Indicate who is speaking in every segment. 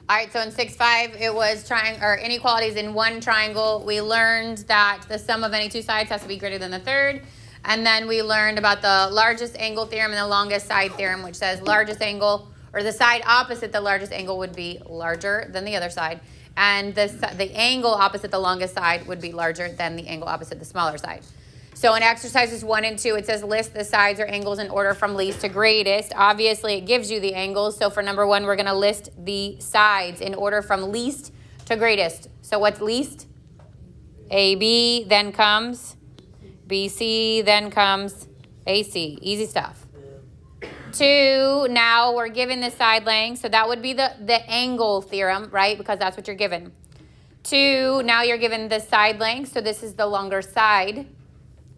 Speaker 1: All right, so in 6.5, it was inequalities in one triangle. We learned that the sum of any two sides has to be greater than the third. And then we learned about the largest angle theorem and the longest side theorem, which says largest angle, or the side opposite the largest angle would be larger than the other side. And the angle opposite the longest side would be larger than the angle opposite the smaller side. So in exercises 1 and 2, it says list the sides or angles in order from least to greatest. Obviously, it gives you the angles. So for number 1, we're going to list the sides in order from least to greatest. So what's least? AB, then comes BC, then comes AC. Easy stuff. 2, now we're given the side length. So that would be the angle theorem, right? Because that's what you're given. 2, now you're given the side length. So this is the longer side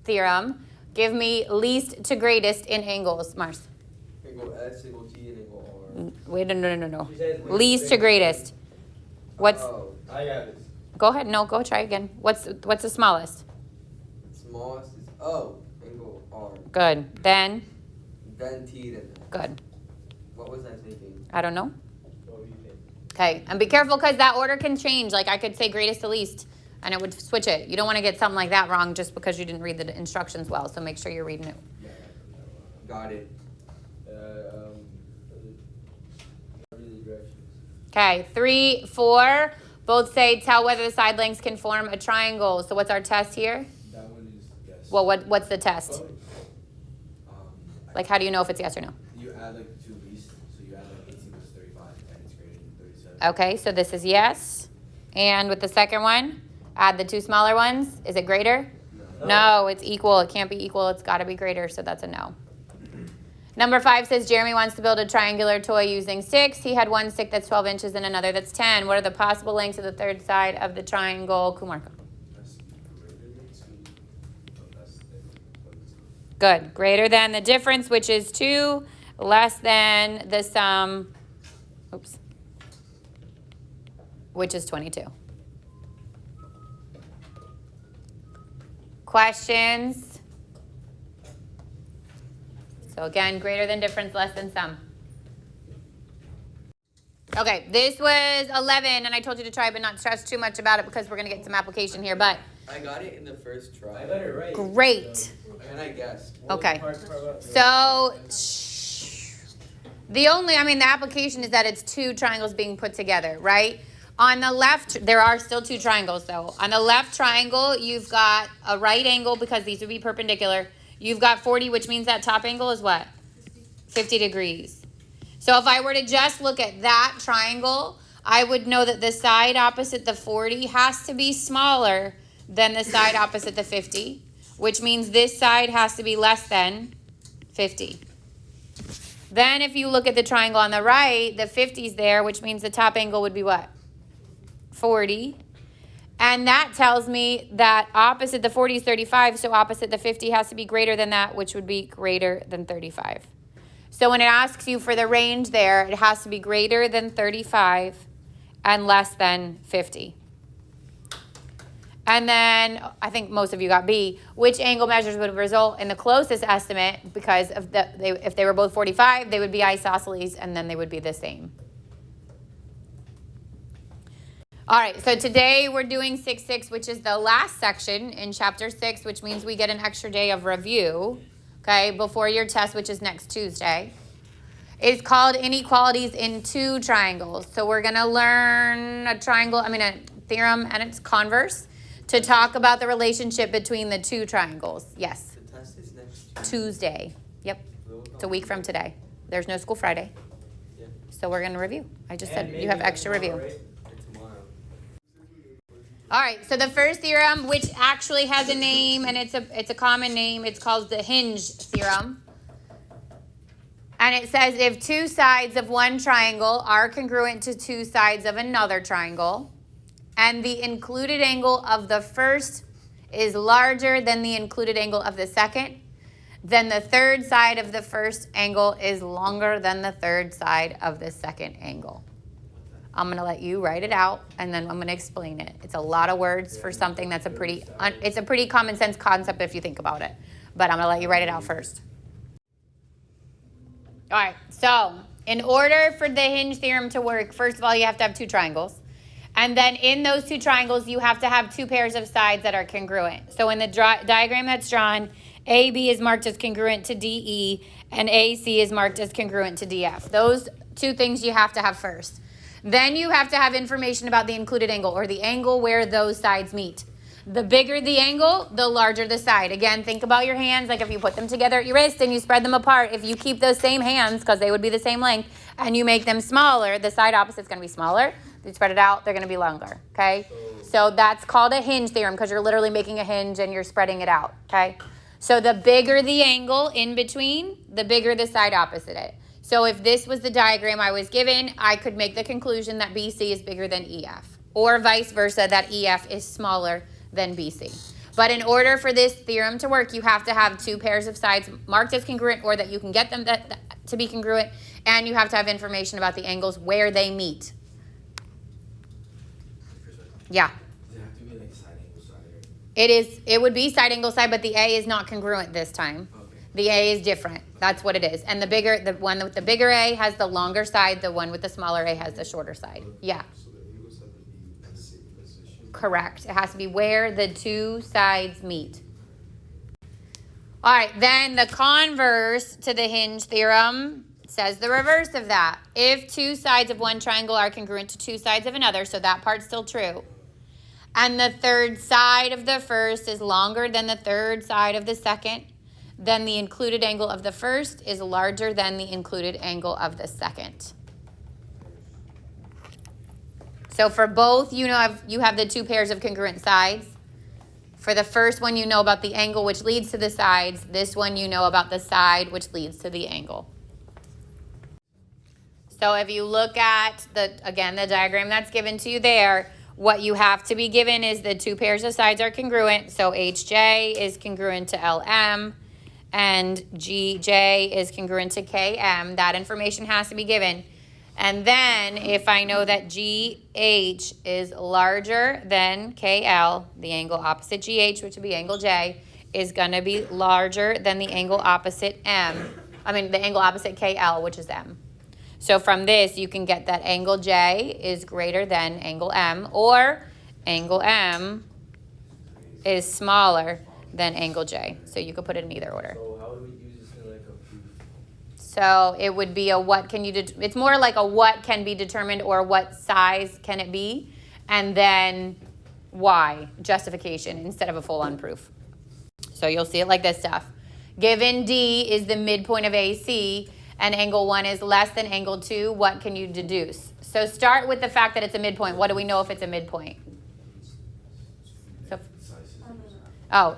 Speaker 1: theorem. Give me least to greatest in angles, Mars.
Speaker 2: Angle S, angle T, and angle R.
Speaker 1: Wait, no. Least to greatest. What's?
Speaker 2: Oh, I got this.
Speaker 1: Go ahead. No, go try again. What's the smallest?
Speaker 2: Smallest is angle R.
Speaker 1: Good. Then
Speaker 2: T, then S.
Speaker 1: good.
Speaker 2: What was I thinking?
Speaker 1: I don't know.
Speaker 2: What were you thinking?
Speaker 1: Okay, and be careful because that order can change. Like I could say greatest to least, and it would switch it. You don't want to get something like that wrong just because you didn't read the instructions well. So make sure you're reading it.
Speaker 2: Yeah, got it.
Speaker 1: Okay, 3, 4. Both say tell whether the side lengths can form a triangle. So what's our test here?
Speaker 2: That one is yes.
Speaker 1: Well, what's the test? Like how do you know if it's yes or no?
Speaker 2: You add like the two least, so you add like 18 plus 35, and it's greater than 37.
Speaker 1: Okay, so this is yes. And with the second one, add the two smaller ones. Is it greater? No, it's equal. It can't be equal. It's got to be greater, so that's a no. Number 5 says Jeremy wants to build a triangular toy using sticks. He had one stick that's 12 inches and another that's 10. What are the possible lengths of the third side of the triangle? Kumarka. Good. Greater than the difference, which is 2, less than the sum, which is 22. Questions? So again, greater than difference, less than sum. Okay, this was 11, and I told you to try but not stress too much about it because we're going to get some application here, but.
Speaker 2: I got it in the first try.
Speaker 3: I got it right.
Speaker 1: Great.
Speaker 2: And I guessed.
Speaker 1: Okay. So, the application is that it's two triangles being put together, right? On the left, there are still two triangles, though. On the left triangle, you've got a right angle because these would be perpendicular. You've got 40, which means that top angle is what? 50 degrees. So if I were to just look at that triangle, I would know that the side opposite the 40 has to be smaller than the side opposite the 50, which means this side has to be less than 50. Then if you look at the triangle on the right, the 50 is there, which means the top angle would be what? 40. And that tells me that opposite the 40 is 35, so opposite the 50 has to be greater than that, which would be greater than 35. So when it asks you for the range there, it has to be greater than 35 and less than 50. And then I think most of you got B. Which angle measures would result in the closest estimate? Because if they were both 45, they would be isosceles, and then they would be the same. All right, so today we're doing 6.6, which is the last section in chapter 6, which means we get an extra day of review, okay, before your test, which is next Tuesday. It's called Inequalities in Two Triangles. So we're going to learn a theorem and its converse to talk about the relationship between the two triangles. Yes?
Speaker 2: The test is next
Speaker 1: Tuesday. Yep. It's a week from today. There's no school Friday.
Speaker 2: Yeah.
Speaker 1: So we're going to review. I just said you have extra review.
Speaker 2: And tomorrow.
Speaker 1: All right, so the first theorem, which actually has a name, and it's a common name, it's called the hinge theorem. And it says if two sides of one triangle are congruent to two sides of another triangle, and the included angle of the first is larger than the included angle of the second, then the third side of the first angle is longer than the third side of the second angle. I'm going to let you write it out, and then I'm going to explain it. It's a lot of words for something that's it's a pretty common sense concept if you think about it. But I'm going to let you write it out first. All right, so In order for the hinge theorem to work, first of all, you have to have two triangles. And then in those two triangles, you have to have two pairs of sides that are congruent. So in the diagram that's drawn, AB is marked as congruent to DE, and AC is marked as congruent to DF. Those two things you have to have first. Then you have to have information about the included angle, or the angle where those sides meet. The bigger the angle, the larger the side. Again, think about your hands, like if you put them together at your wrist and you spread them apart, if you keep those same hands, because they would be the same length, and you make them smaller, the side opposite's going to be smaller. If you spread it out, they're going to be longer, okay? So that's called a hinge theorem, because you're literally making a hinge and you're spreading it out, okay? So the bigger the angle in between, the bigger the side opposite it. So if this was the diagram I was given, I could make the conclusion that BC is bigger than EF, or vice versa, that EF is smaller than BC. But in order for this theorem to work, you have to have two pairs of sides marked as congruent, or that you can get them to be congruent, and you have to have information about the angles where they meet. Yeah.
Speaker 2: Does it have to be like side angle side?
Speaker 1: It would be side angle side, but the A is not congruent this time.
Speaker 2: Okay.
Speaker 1: The A is different. That's what it is. And the one with the bigger A has the longer side. The one with the smaller A has the shorter side. Yeah.
Speaker 3: So the angles have to be in the same position.
Speaker 1: Correct. It has to be where the two sides meet. All right. Then the converse to the hinge theorem says the reverse of that. If two sides of one triangle are congruent to two sides of another, so that part's still true, and the third side of the first is longer than the third side of the second, then the included angle of the first is larger than the included angle of the second. So for both, you have the two pairs of congruent sides. For the first one, you know about the angle which leads to the sides. This one, you know about the side which leads to the angle. So if you look at, the diagram that's given to you there, what you have to be given is the two pairs of sides are congruent. So HJ is congruent to LM, and GJ is congruent to KM. That information has to be given. And then if I know that GH is larger than KL, the angle opposite GH, which would be angle J, is going to be larger than the angle opposite the angle opposite KL, which is M. So from this, you can get that angle J is greater than angle M, or angle M is smaller than angle J. So you could put it in either order.
Speaker 2: So how would we use this in like a proof?
Speaker 1: So it would be a what can you, it's more like a what can be determined, or what size can it be, and then why, justification, instead of a full-on proof. So you'll see it like this stuff. Given D is the midpoint of AC, and angle 1 is less than angle 2, what can you deduce? So start with the fact that it's a midpoint. What do we know if it's a midpoint?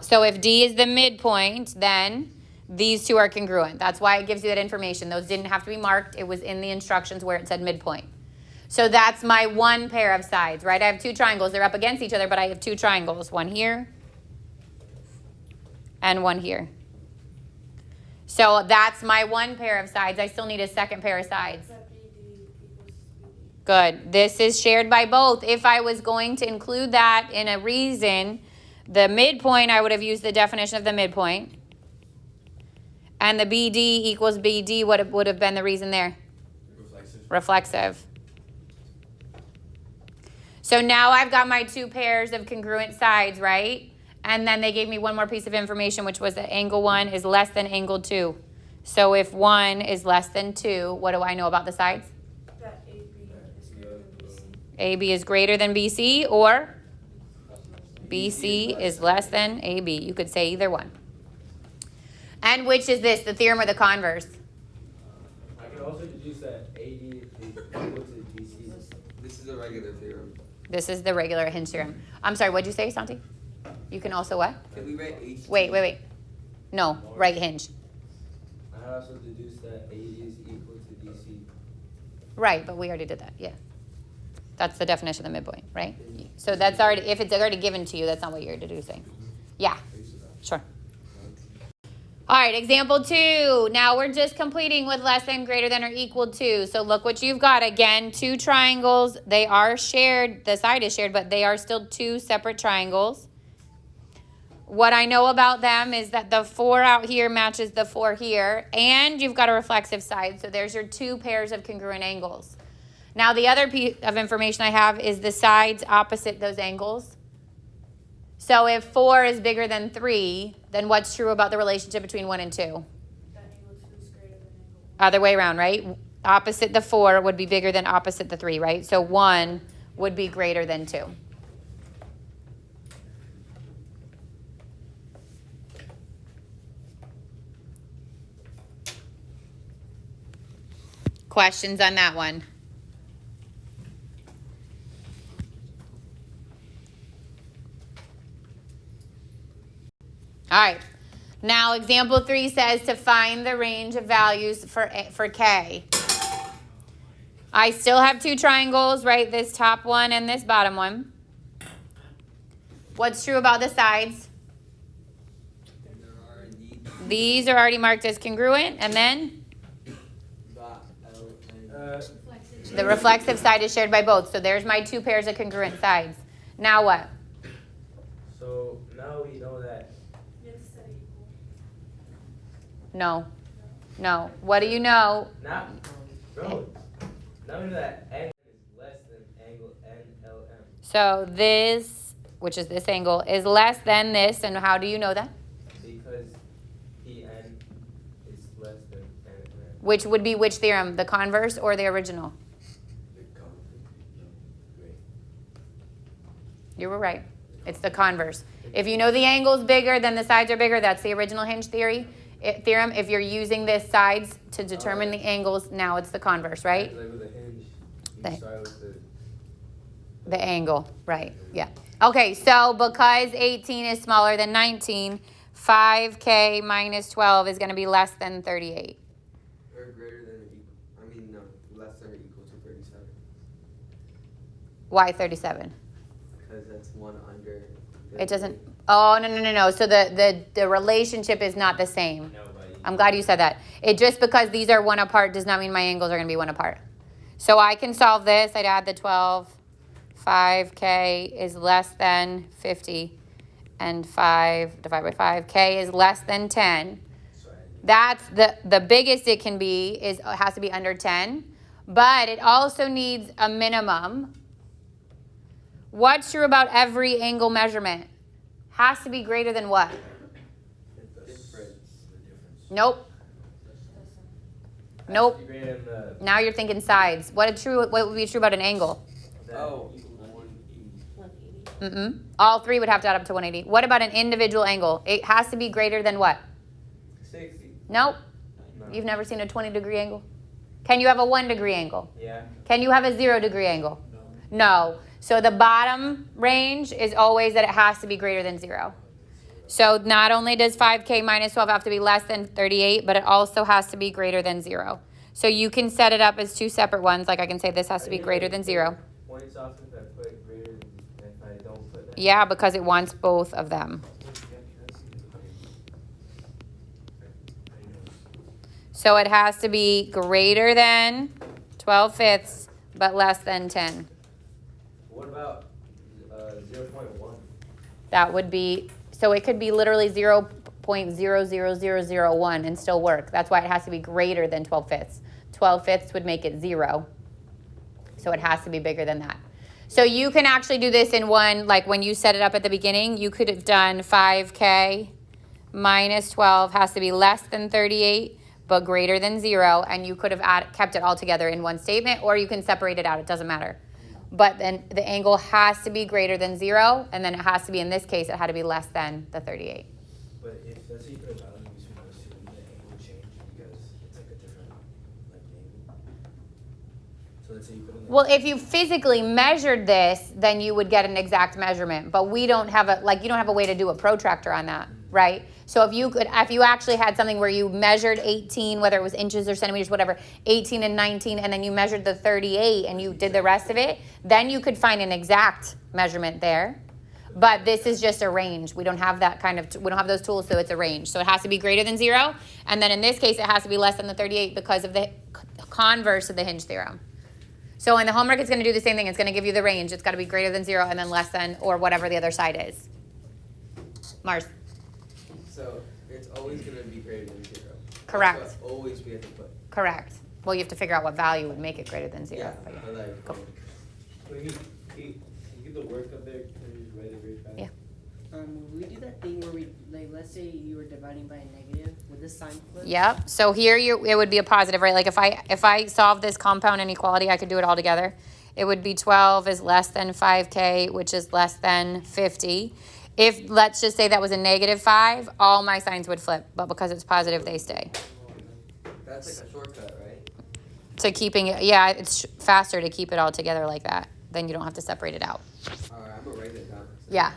Speaker 1: So if D is the midpoint, then these two are congruent. That's why it gives you that information. Those didn't have to be marked. It was in the instructions where it said midpoint. So that's my one pair of sides, right? I have two triangles. They're up against each other, but I have two triangles. One here and one here. So that's my one pair of sides. I still need a second pair of sides. Good. This is shared by both. If I was going to include that in a reason, the midpoint, I would have used the definition of the midpoint. And the BD equals BD, what would have been the reason there? Reflexive. So now I've got my two pairs of congruent sides, right? And then they gave me one more piece of information, which was that angle 1 is less than angle 2. So if 1 is less than 2, what do I know about the sides?
Speaker 4: That
Speaker 1: AB is greater than BC, or BC is less than AB. You could say either one. And which is this, the theorem or the converse?
Speaker 2: I can also deduce that AD is equal to BC.
Speaker 3: This is a regular theorem.
Speaker 1: This is the regular hinge theorem. I'm sorry, what'd you say, Santi? You can also what?
Speaker 3: Can we write H?
Speaker 1: Wait. No, right hinge.
Speaker 2: I also deduce that AD is equal to BC.
Speaker 1: Right, but we already did that, yeah. That's the definition of the midpoint, right? So that's already, if it's already given to you, that's not what you're deducing. Yeah, sure. All right, example 2. Now we're just completing with less than, greater than, or equal to. So look what you've got. Again, two triangles. They are shared. The side is shared, but they are still two separate triangles. What I know about them is that the 4 out here matches the 4 here, and you've got a reflexive side. So there's your 2 pairs of congruent angles. Now the other piece of information I have is the sides opposite those angles. So if 4 is bigger than 3, then what's true about the relationship between 1 and 2?
Speaker 4: That angle 2 is greater than angle 1.
Speaker 1: Other way around, right? Opposite the 4 would be bigger than opposite the 3, right? So 1 would be greater than 2. Questions on that one? All right. Now, example 3 says to find the range of values for K. I still have 2 triangles, right? This top one and this bottom one. What's true about the sides?
Speaker 3: There are indeed
Speaker 1: These are already marked as congruent, and then
Speaker 3: dot L and
Speaker 4: Reflexive.
Speaker 1: the reflexive side is shared by both. So there's my 2 pairs of congruent sides. Now what?
Speaker 2: So now we know that.
Speaker 4: You have to set it equal.
Speaker 1: No. No. What do you know?
Speaker 2: Now, bro. Now we know that n is less than angle NLM.
Speaker 1: So this, which is this angle, is less than this. And how do you know that?
Speaker 2: Because PN is less than NLM.
Speaker 1: Which would be which theorem? The converse or the original? You were right. It's the converse. If you know the angle's bigger than the sides are bigger, that's the original hinge theorem. If you're using this sides to determine the angles, now it's the converse, right?
Speaker 3: like with a hinge.
Speaker 1: The-
Speaker 3: You start with
Speaker 1: The angle, right, yeah. Okay, so because 18 is smaller than 19, 5K minus 12 is going to be less than 38.
Speaker 3: or greater than or equal. I mean, no, less than or equal to 37.
Speaker 1: Why 37?
Speaker 3: Because that's 1 under.
Speaker 1: It doesn't, oh, no. So the relationship is not the same.
Speaker 2: No, buddy.
Speaker 1: I'm glad you said that. It just because these are 1 apart does not mean my angles are going to be 1 apart. So I can solve this. I'd add the 12. 5K is less than 50. And 5 divided by 5. K is less than 10. That's the biggest it can be is it has to be under 10. But it also needs a minimum. What's true about every angle measurement? Has to be greater than what? Nope. Nope. Now you're thinking sides. What would be true about an angle?
Speaker 3: Oh.
Speaker 4: 180.
Speaker 1: All 3 would have to add up to 180. What about an individual angle? It has to be greater than what?
Speaker 3: 60.
Speaker 1: Nope.
Speaker 2: No.
Speaker 1: You've never seen a 20-degree angle? Can you have a 1-degree angle?
Speaker 2: Yeah.
Speaker 1: Can you have a 0-degree angle? No. So the bottom range is always that it has to be greater than 0. So not only does 5K minus 12 have to be less than 38, but it also has to be greater than 0. So you can set it up as 2 separate ones. Like I can say this has to be greater than 0.
Speaker 2: Points off if I put greater than if I don't put that.
Speaker 1: Yeah, because it wants both of them. So it has to be greater than 12/5, but less than 10.
Speaker 2: What about 0.1?
Speaker 1: That would be, so it could be literally 0.00001 and still work. That's why it has to be greater than 12/5. 12/5 would make it 0. So it has to be bigger than that. So you can actually do this in one, like when you set it up at the beginning, you could have done 5K minus 12 has to be less than 38, but greater than 0. And you could have kept it all together in one statement, or you can separate it out. It doesn't matter. But then the angle has to be greater than 0, and then it has to be, in this case, it had to be less than the 38.
Speaker 2: But if let's say you put a value between those two, the angle would change because it's like a different like angle. So let's say you put in
Speaker 1: Well, if you physically measured this, then you would get an exact measurement. But we don't have you don't have a way to do a protractor on that, right? So if you actually had something where you measured 18, whether it was inches or centimeters, whatever, 18 and 19, and then you measured the 38 and you did the rest of it, then you could find an exact measurement there. But this is just a range. We don't have that we don't have those tools, so it's a range. So it has to be greater than 0. And then in this case, it has to be less than the 38 because of the converse of the hinge theorem. So in the homework, it's going to do the same thing. It's going to give you the range. It's got to be greater than 0 and then less than or whatever the other side is. Mars.
Speaker 3: So it's always gonna be greater than 0.
Speaker 1: Correct.
Speaker 3: That's what always we have to put.
Speaker 1: Correct. Well, you have to figure out what value would make it greater than 0.
Speaker 3: Yeah,
Speaker 1: but yeah.
Speaker 3: but like,
Speaker 1: Cool.
Speaker 2: When you get the work up there, can you just write it very fast?
Speaker 1: Yeah.
Speaker 5: We do that thing where we, like, let's say you were dividing by a negative with this sign flip.
Speaker 1: Yep. So here it would be a positive, right? Like if I solve this compound inequality, I could do it all together. It would be 12 is less than 5k, which is less than 50. If, let's just say that was a negative 5, all my signs would flip. But because it's positive, they stay.
Speaker 3: that's like a shortcut, right?
Speaker 1: So keeping it, yeah, it's faster to keep it all together like that. Then you don't have to separate it out.
Speaker 3: Alright, I'm gonna write it down.
Speaker 1: Yeah.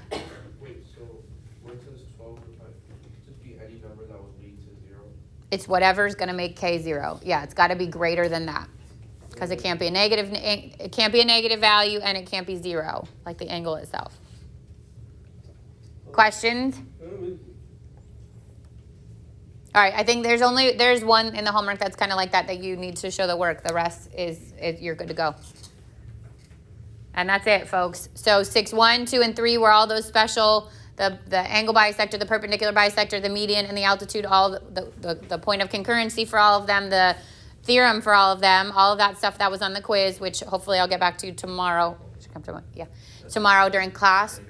Speaker 6: Wait, so where it says 12 divided, it could just be any number that would lead to 0?
Speaker 1: It's whatever's going to make k 0. Yeah, it's got to be greater than that. Because it can't be a negative, it can't be a negative value, and it can't be 0, like the angle itself. Questions? All right, I think there's one in the homework that's kind of like that you need to show the work. The rest is you're good to go. And that's it, folks. So 6, 1, 2, and 3 were all those special, the angle bisector, the perpendicular bisector, the median, and the altitude, all the point of concurrency for all of them, the theorem for all of them, all of that stuff that was on the quiz, which hopefully I'll get back to tomorrow. Should come tomorrow, yeah, tomorrow during class.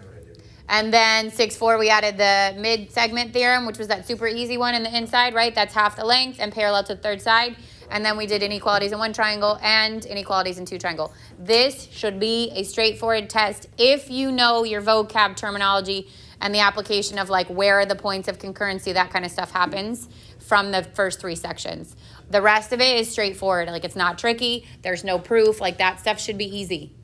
Speaker 1: And then 6, 4, we added the mid-segment theorem, which was that super easy one in the inside, right? That's half the length and parallel to the third side. And then we did inequalities in one triangle and inequalities in two triangle. This should be a straightforward test if you know your vocab terminology and the application of like where are the points of concurrency, that kind of stuff happens from the first 3 sections. The rest of it is straightforward. Like it's not tricky. There's no proof. Like that stuff should be easy.